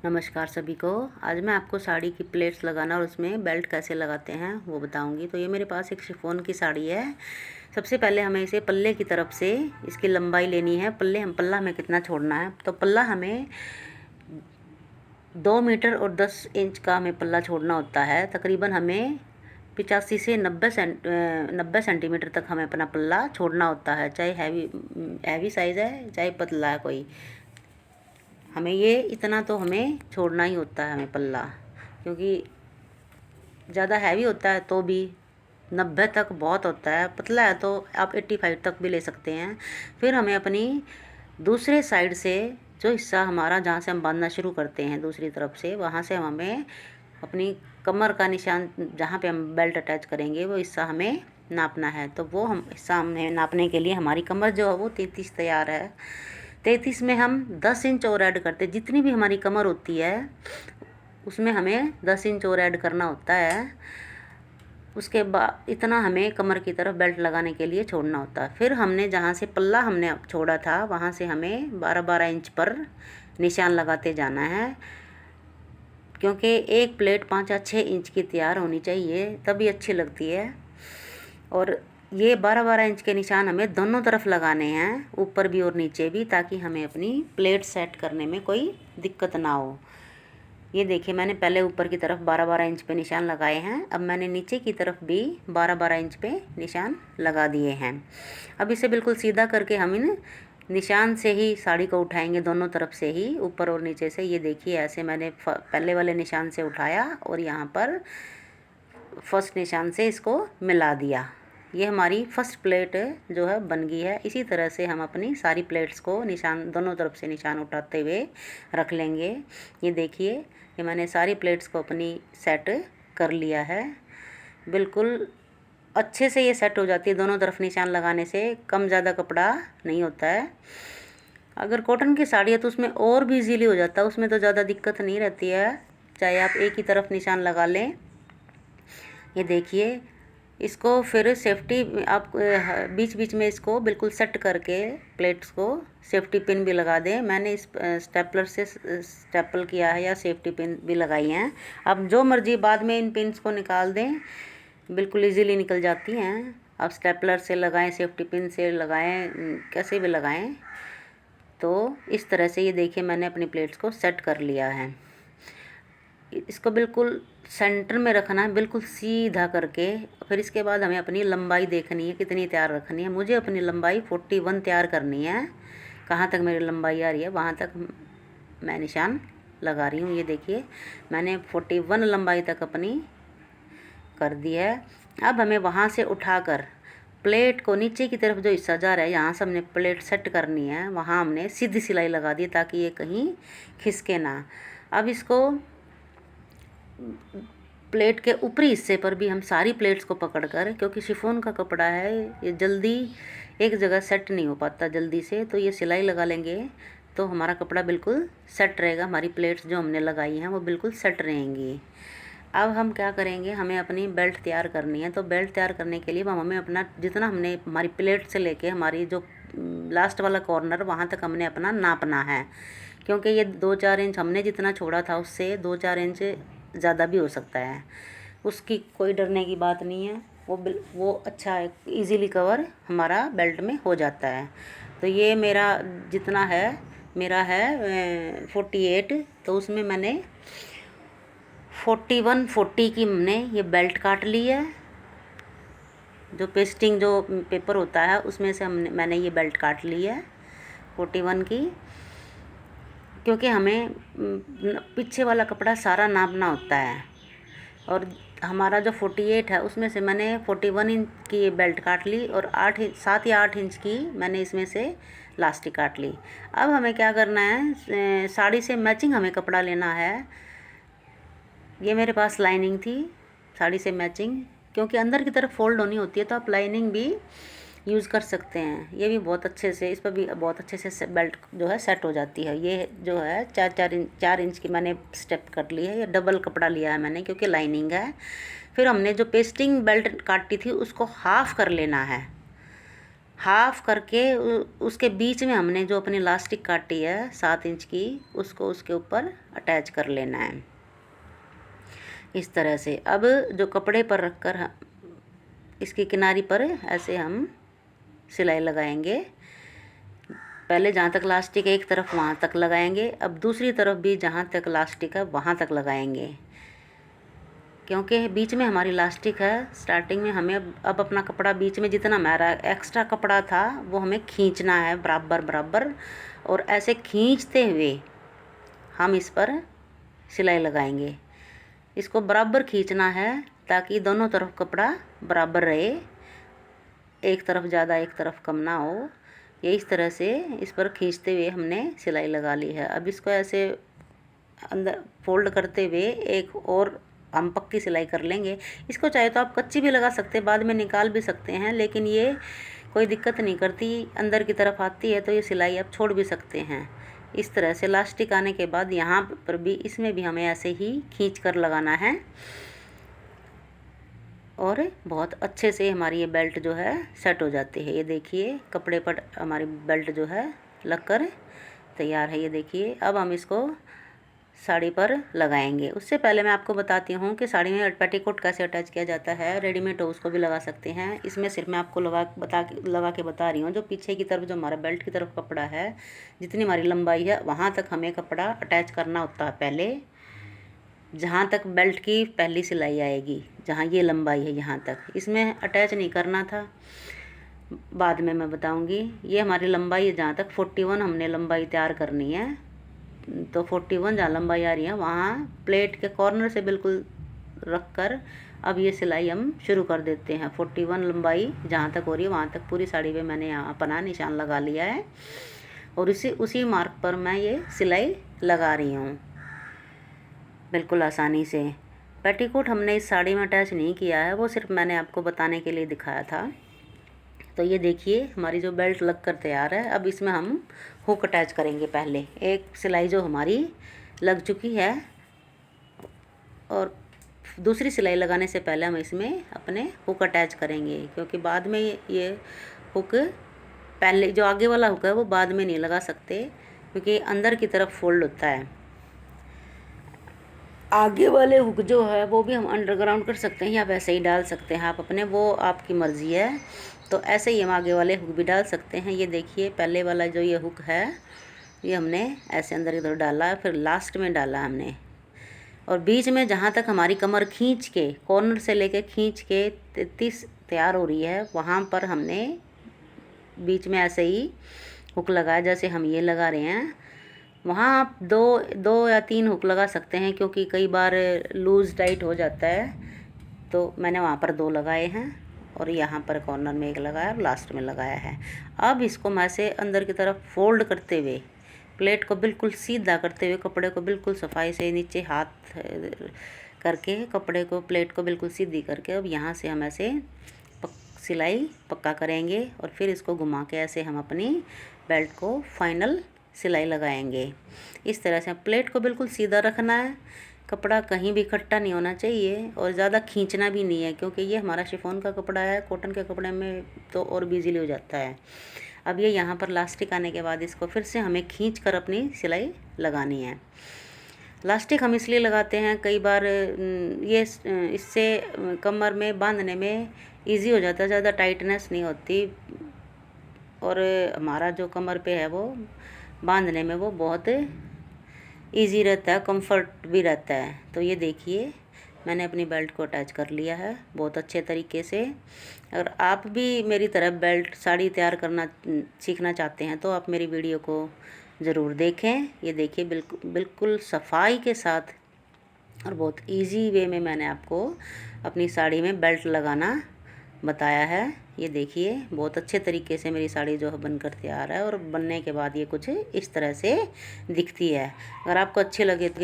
नमस्कार सभी को। आज मैं आपको साड़ी की प्लेट्स लगाना और उसमें बेल्ट कैसे लगाते हैं वो बताऊंगी। तो ये मेरे पास एक शिफॉन की साड़ी है। सबसे पहले हमें इसे पल्ले की तरफ से इसकी लंबाई लेनी है। पल्ला हमें कितना छोड़ना है, तो पल्ला हमें 2 मीटर और 10 इंच का हमें पल्ला छोड़ना होता है। तकरीबन हमें 85 से 90 सेंटीमीटर तक हमें अपना पल्ला छोड़ना होता है। चाहे हैवी साइज़ है चाहे पतला है कोई, हमें ये इतना तो हमें छोड़ना ही होता है हमें पल्ला। क्योंकि ज़्यादा हैवी होता है तो भी 90 तक बहुत होता है, पतला है तो आप 85 तक भी ले सकते हैं। फिर हमें अपनी दूसरे साइड से जो हिस्सा हमारा जहाँ से हम बांधना शुरू करते हैं दूसरी तरफ से, वहाँ से हमें अपनी कमर का निशान जहाँ पे हम बेल्ट अटैच करेंगे वो हिस्सा हमें नापना है। तो वो हम हिस्सा हमने नापने के लिए हमारी कमर जो है वो 33 तैयार है। 33 में हम 10 इंच और ऐड करते, जितनी भी हमारी कमर होती है उसमें हमें 10 इंच और ऐड करना होता है। उसके बाद इतना हमें कमर की तरफ बेल्ट लगाने के लिए छोड़ना होता है। फिर हमने जहाँ से पल्ला हमने छोड़ा था वहाँ से हमें 12-12 इंच पर निशान लगाते जाना है। क्योंकि एक प्लेट 5 या 6 इंच की तैयार होनी चाहिए, तभी अच्छी लगती है। और ये 12-12 इंच के निशान हमें दोनों तरफ लगाने हैं, ऊपर भी और नीचे भी, ताकि हमें अपनी प्लेट सेट करने में कोई दिक्कत ना हो। ये देखिए, मैंने पहले ऊपर की तरफ 12-12 इंच पे निशान लगाए हैं। अब मैंने नीचे की तरफ भी 12-12 इंच पे निशान लगा दिए हैं। अब इसे बिल्कुल सीधा करके हम इन निशान से ही साड़ी को उठाएंगे, दोनों तरफ से ही, ऊपर और नीचे से। ये देखिए, ऐसे मैंने पहले वाले निशान से उठाया और यहाँ पर फर्स्ट निशान से इसको मिला दिया। ये हमारी फर्स्ट प्लेट जो है बन गई है। इसी तरह से हम अपनी सारी प्लेट्स को निशान दोनों तरफ से निशान उठाते हुए रख लेंगे। ये देखिए, ये मैंने सारी प्लेट्स को अपनी सेट कर लिया है। बिल्कुल अच्छे से ये सेट हो जाती है। दोनों तरफ निशान लगाने से कम ज़्यादा कपड़ा नहीं होता है। अगर कॉटन की साड़ी है तो उसमें और भी इजीली हो जाता है, उसमें तो ज़्यादा दिक्कत नहीं रहती है, चाहे आप एक ही तरफ निशान लगा लें। ये देखिए, इसको फिर सेफ्टी आप बीच बीच में इसको बिल्कुल सेट करके प्लेट्स को सेफ्टी पिन भी लगा दें। मैंने इस स्टेपलर से स्टेपल किया है या सेफ्टी पिन भी लगाई हैं। अब जो मर्जी बाद में इन पिन्स को निकाल दें, बिल्कुल इजीली निकल जाती हैं। आप स्टेपलर से लगाएं, सेफ्टी पिन से लगाएं, कैसे भी लगाएं। तो इस तरह से ये देखिए, मैंने अपनी प्लेट्स को सेट कर लिया है। इसको बिल्कुल सेंटर में रखना है, बिल्कुल सीधा करके। फिर इसके बाद हमें अपनी लंबाई देखनी है, कितनी तैयार रखनी है। मुझे अपनी लंबाई 41 तैयार करनी है। कहाँ तक मेरी लंबाई आ रही है वहाँ तक मैं निशान लगा रही हूँ। ये देखिए, मैंने 41 लंबाई तक अपनी कर दी है। अब हमें वहाँ से उठाकर प्लेट को नीचे की तरफ जो हिस्सा जा रहा है, यहाँ से हमने प्लेट सेट करनी है, वहाँ हमने सीधी सिलाई लगा दी ताकि ये कहीं खिसके ना। अब इसको प्लेट के ऊपरी हिस्से पर भी हम सारी प्लेट्स को पकड़कर, क्योंकि शिफॉन का कपड़ा है ये जल्दी एक जगह सेट नहीं हो पाता जल्दी से, तो ये सिलाई लगा लेंगे तो हमारा कपड़ा बिल्कुल सेट रहेगा। हमारी प्लेट्स जो हमने लगाई हैं वो बिल्कुल सेट रहेंगी। अब हम क्या करेंगे, हमें अपनी बेल्ट तैयार करनी है। तो बेल्ट तैयार करने के लिए हमें अपना जितना हमने हमारी प्लेट से लेके हमारी जो लास्ट वाला कॉर्नर वहाँ तक हमने अपना नापना है। क्योंकि ये 2-4 इंच हमने जितना छोड़ा था उससे 2-4 इंच ज़्यादा भी हो सकता है, उसकी कोई डरने की बात नहीं है। वो अच्छा है, इजीली कवर हमारा बेल्ट में हो जाता है। तो ये मेरा जितना है, मेरा है 48, तो उसमें मैंने 41-40 की हमने ये बेल्ट काट ली है। जो पेस्टिंग जो पेपर होता है उसमें से मैंने ये बेल्ट काट ली है 41 की। क्योंकि हमें पीछे वाला कपड़ा सारा नापना होता है, और हमारा जो 48 है उसमें से मैंने 41 इंच की बेल्ट काट ली और 7 या 8 इंच की मैंने इसमें से लास्टिक काट ली। अब हमें क्या करना है, साड़ी से मैचिंग हमें कपड़ा लेना है। ये मेरे पास लाइनिंग थी साड़ी से मैचिंग, क्योंकि अंदर की तरफ फोल्ड होनी होती है तो आप लाइनिंग भी यूज़ कर सकते हैं। ये भी बहुत अच्छे से, इस पर भी बहुत अच्छे से बेल्ट जो है सेट हो जाती है। ये जो है 4 इंच की मैंने स्टेप कर ली है। ये डबल कपड़ा लिया है मैंने क्योंकि लाइनिंग है। फिर हमने जो पेस्टिंग बेल्ट काटी थी उसको हाफ़ कर लेना है। हाफ करके उसके बीच में हमने जो अपनी इलास्टिक काटी है 7 इंच की, उसको उसके ऊपर अटैच कर लेना है इस तरह से। अब जो कपड़े पर रखकर इसकी किनारी पर ऐसे हम सिलाई लगाएंगे। पहले जहाँ तक इलास्टिक है एक तरफ वहाँ तक लगाएंगे, अब दूसरी तरफ भी जहाँ तक इलास्टिक है वहाँ तक लगाएंगे, क्योंकि बीच में हमारी इलास्टिक है। स्टार्टिंग में हमें अब अपना कपड़ा बीच में जितना हमारा एक्स्ट्रा कपड़ा था वो हमें खींचना है बराबर बराबर, और ऐसे खींचते हुए हम इस पर सिलाई लगाएंगे। इसको बराबर खींचना है ताकि दोनों तरफ कपड़ा बराबर रहे, एक तरफ ज़्यादा एक तरफ कम ना हो। ये इस तरह से इस पर खींचते हुए हमने सिलाई लगा ली है। अब इसको ऐसे अंदर फोल्ड करते हुए एक और हम पक्की सिलाई कर लेंगे। इसको चाहे तो आप कच्ची भी लगा सकते हैं, बाद में निकाल भी सकते हैं, लेकिन ये कोई दिक्कत नहीं करती, अंदर की तरफ आती है तो ये सिलाई आप छोड़ भी सकते हैं। इस तरह से इलास्टिक आने के बाद यहाँ पर भी इसमें भी हमें ऐसे ही खींच कर लगाना है, और बहुत अच्छे से हमारी ये बेल्ट जो है सेट हो जाती है। ये देखिए कपड़े पर हमारी बेल्ट जो है लगकर तैयार है। ये देखिए अब हम इसको साड़ी पर लगाएंगे। उससे पहले मैं आपको बताती हूँ कि साड़ी में पेटीकोट कैसे अटैच किया जाता है। रेडीमेड हो उसको भी लगा सकते हैं, इसमें सिर्फ मैं आपको लगा के बता रही हूँ। जो पीछे की तरफ जो हमारा बेल्ट की तरफ कपड़ा है, जितनी हमारी लंबाई है वहाँ तक हमें कपड़ा अटैच करना होता है पहले, जहाँ तक बेल्ट की पहली सिलाई आएगी, जहाँ ये लंबाई है यहाँ तक, इसमें अटैच नहीं करना था, बाद में मैं बताऊँगी। ये हमारी लंबाई है जहाँ तक 41 हमने लंबाई तैयार करनी है, तो 41 जहाँ लंबाई आ रही है वहाँ प्लेट के कॉर्नर से बिल्कुल रख कर अब ये सिलाई हम शुरू कर देते हैं। 41 लंबाई जहाँ तक हो रही है वहाँ तक पूरी साड़ी पे मैंने यहाँ अपना निशान लगा लिया है, और उसी मार्क पर मैं ये सिलाई लगा रही हूँ बिल्कुल आसानी से। पेटीकोट हमने इस साड़ी में अटैच नहीं किया है, वो सिर्फ मैंने आपको बताने के लिए दिखाया था। तो ये देखिए हमारी जो बेल्ट लग कर तैयार है। अब इसमें हम हुक अटैच करेंगे। पहले एक सिलाई जो हमारी लग चुकी है, और दूसरी सिलाई लगाने से पहले हम इसमें अपने हुक अटैच करेंगे, क्योंकि बाद में ये हुक, पहले जो आगे वाला हुक है वो बाद में नहीं लगा सकते, क्योंकि अंदर की तरफ फोल्ड होता है। आगे वाले हुक जो है वो भी हम अंडरग्राउंड कर सकते हैं या वैसे ही डाल सकते हैं आप अपने, वो आपकी मर्ज़ी है। तो ऐसे ही हम आगे वाले हुक भी डाल सकते हैं। ये देखिए पहले वाला जो ये हुक है ये हमने ऐसे अंदर की तरफ डाला, फिर लास्ट में डाला हमने, और बीच में जहाँ तक हमारी कमर खींच के कॉर्नर से लेके खींच के 33 तैयार हो रही है वहाँ पर हमने बीच में ऐसे ही हुक लगाया, जैसे हम ये लगा रहे हैं। वहाँ आप दो या 3 हुक लगा सकते हैं, क्योंकि कई बार लूज़ टाइट हो जाता है, तो मैंने वहाँ पर 2 लगाए हैं, और यहाँ पर कॉर्नर में 1 लगाया और लास्ट में लगाया है। अब इसको मैं से अंदर की तरफ फोल्ड करते हुए, प्लेट को बिल्कुल सीधा करते हुए, कपड़े को बिल्कुल सफाई से नीचे हाथ करके कपड़े को, प्लेट को बिल्कुल सीधी करके, अब यहाँ से हम ऐसे सिलाई पक्का करेंगे, और फिर इसको घुमा के ऐसे हम अपनी बेल्ट को फाइनल सिलाई लगाएंगे। इस तरह से प्लेट को बिल्कुल सीधा रखना है, कपड़ा कहीं भी इकट्ठा नहीं होना चाहिए, और ज़्यादा खींचना भी नहीं है, क्योंकि ये हमारा शिफॉन का कपड़ा है। कॉटन के कपड़े में तो और भी इजीली हो जाता है। अब ये यहाँ पर इलास्टिक आने के बाद इसको फिर से हमें खींच कर अपनी सिलाई लगानी है। इलास्टिक हम इसलिए लगाते हैं, कई बार ये इससे कमर में बांधने में ईजी हो जाता है, ज़्यादा टाइटनेस नहीं होती, और हमारा जो कमर पे है वो बांधने में वो बहुत इजी रहता है, कंफर्ट भी रहता है। तो ये देखिए मैंने अपनी बेल्ट को अटैच कर लिया है बहुत अच्छे तरीके से। अगर आप भी मेरी तरह बेल्ट साड़ी तैयार करना सीखना चाहते हैं तो आप मेरी वीडियो को ज़रूर देखें। ये देखिए बिल्कुल सफाई के साथ और बहुत इजी वे में मैंने आपको अपनी साड़ी में बेल्ट लगाना बताया है। ये देखिए बहुत अच्छे तरीके से मेरी साड़ी जो है बनकर तैयार है, और बनने के बाद ये कुछ इस तरह से दिखती है। अगर आपको अच्छी लगे तो